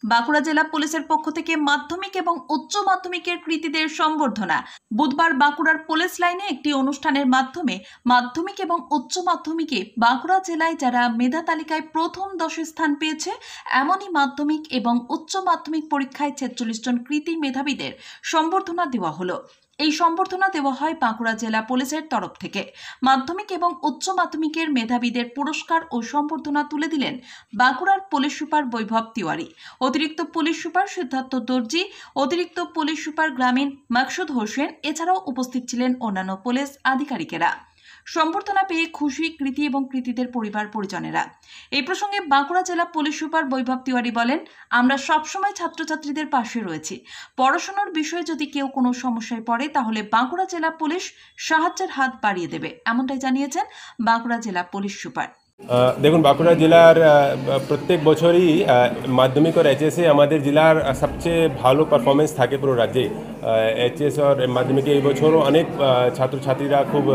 বাঁকুড়া জেলা পুলিশের পক্ষ থেকে মাধ্যমিক এবং উচ্চ মাধ্যমিকের কৃতীদের সম্বর্ধনা। বুধবার বাঁকুড়ার পুলিশ লাইনে একটি অনুষ্ঠানের মাধ্যমে মাধ্যমিক এবং উচ্চ মাধ্যমিকে বাঁকুড়া জেলায় যারা মেধা তালিকায় প্রথম 10 স্থান পেয়েছে এমনই মাধ্যমিক এবং উচ্চ মাধ্যমিক পরীক্ষায় 46 জন কৃতী মেধাবীদের সম্বর্ধনা দেওয়া হলো। এই সম্বর্ধনা দেওয়া হয় বাঁকুড়া জেলা পুলিশের তরফ থেকে। মাধ্যমিক এবং উচ্চ মাধ্যমিকের মেধাবীদের পুরস্কার ও সম্বর্ধনা তুলে দিলেন বাঁকুড়ার পুলিশ সুপার বৈভব তিওয়ারি, অতিরিক্ত পুলিশ সুপার সিদ্ধার্থ দর্জি, অতিরিক্ত পুলিশ সুপার গ্রামীণ মাকসুদ হোসেন, এছাড়াও উপস্থিত ছিলেন অন্যান্য পুলিশ আধিকারিকেরা। সম্বর্ধনা পেয়ে খুশি কৃতী এবং কৃতীদের পরিবার পরিজনেরা। এই প্রসঙ্গে বাঁকুড়া জেলা পুলিশ সুপার বৈভব তিওয়ারি বলেন, আমরা সবসময় ছাত্রছাত্রীদের পাশে রয়েছি। পড়াশোনার বিষয়ে যদি কেউ কোনো সমস্যায় পড়ে তাহলে বাঁকুড়া জেলা পুলিশ সাহায্যের হাত বাড়িয়ে দেবে, এমনটাই জানিয়েছেন বাঁকুড়া জেলা পুলিশ সুপার। দেখুন, বাঁকুড়া জেলার প্রত্যেক বছরই মাধ্যমিক আর এইচএসে আমাদের জেলার সবচেয়ে ভালো পারফরমেন্স থাকে পুরো রাজ্যে। এইচএস আর মাধ্যমিকে এই বছরও অনেক ছাত্রছাত্রীরা খুব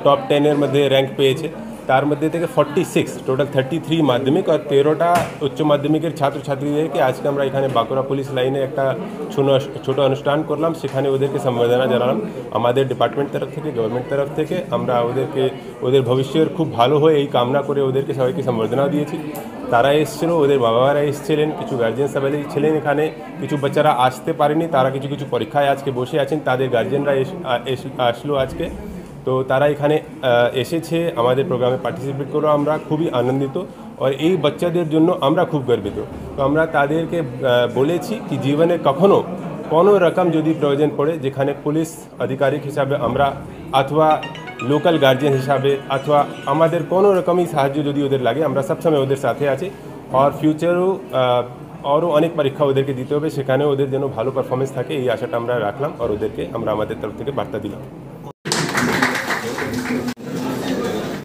টপ 10-এর মধ্যে র্যাঙ্ক পেয়েছে। তার মধ্যে থেকে 46 টোটাল 33 মাধ্যমিক আর 13টা উচ্চ মাধ্যমিকের ছাত্রছাত্রীদেরকে আজকে আমরা এখানে বাঁকুড়া পুলিশ লাইনে একটা ছোট অনুষ্ঠান করলাম। সেখানে ওদেরকে সম্বর্ধনা জানালাম আমাদের ডিপার্টমেন্ট তরফ থেকে, গভর্নমেন্ট তরফ থেকে। আমরা ওদের ভবিষ্যের খুব ভালো হয় এই কামনা করে ওদেরকে সবাইকে সম্বর্ধনা দিয়েছি। তারা এসেছিল, ওদের বাবারা এসেছিলেন, কিছু গার্জিয়ান সবাই ছিলেন এখানে। কিছু বাচ্চারা আসতে পারেনি, তারা কিছু পরীক্ষায় আজকে বসে আছেন, তাদের গার্জিয়ানরা আসলো আজকে। তো তারা এখানে এসেছে, আমাদের প্রোগ্রামে পার্টিসিপেট করে আমরা খুবই আনন্দিত। আর এই বাচ্চাদের জন্য আমরা খুব গর্বিত। তো আমরা তাদেরকে বলেছি কি জীবনে কখনো কোনো রকম যদি প্রয়োজন পড়ে, যেখানে পুলিশ আধিকারিক হিসাবে আমরা অথবা লোকাল গার্জিয়ান হিসাবে অথবা আমাদের কোনো রকমই সাহায্য যদি ওদের লাগে, আমরা সবসময় ওদের সাথে আছি। আর ফিউচারেও আরও অনেক পরীক্ষা ওদেরকে দিতে হবে, সেখানে ওদের যেন ভালো পারফরমেন্স থাকে এই আশাটা আমরা রাখলাম আর ওদেরকে আমরা আমাদের তরফ থেকে বার্তা দিলাম।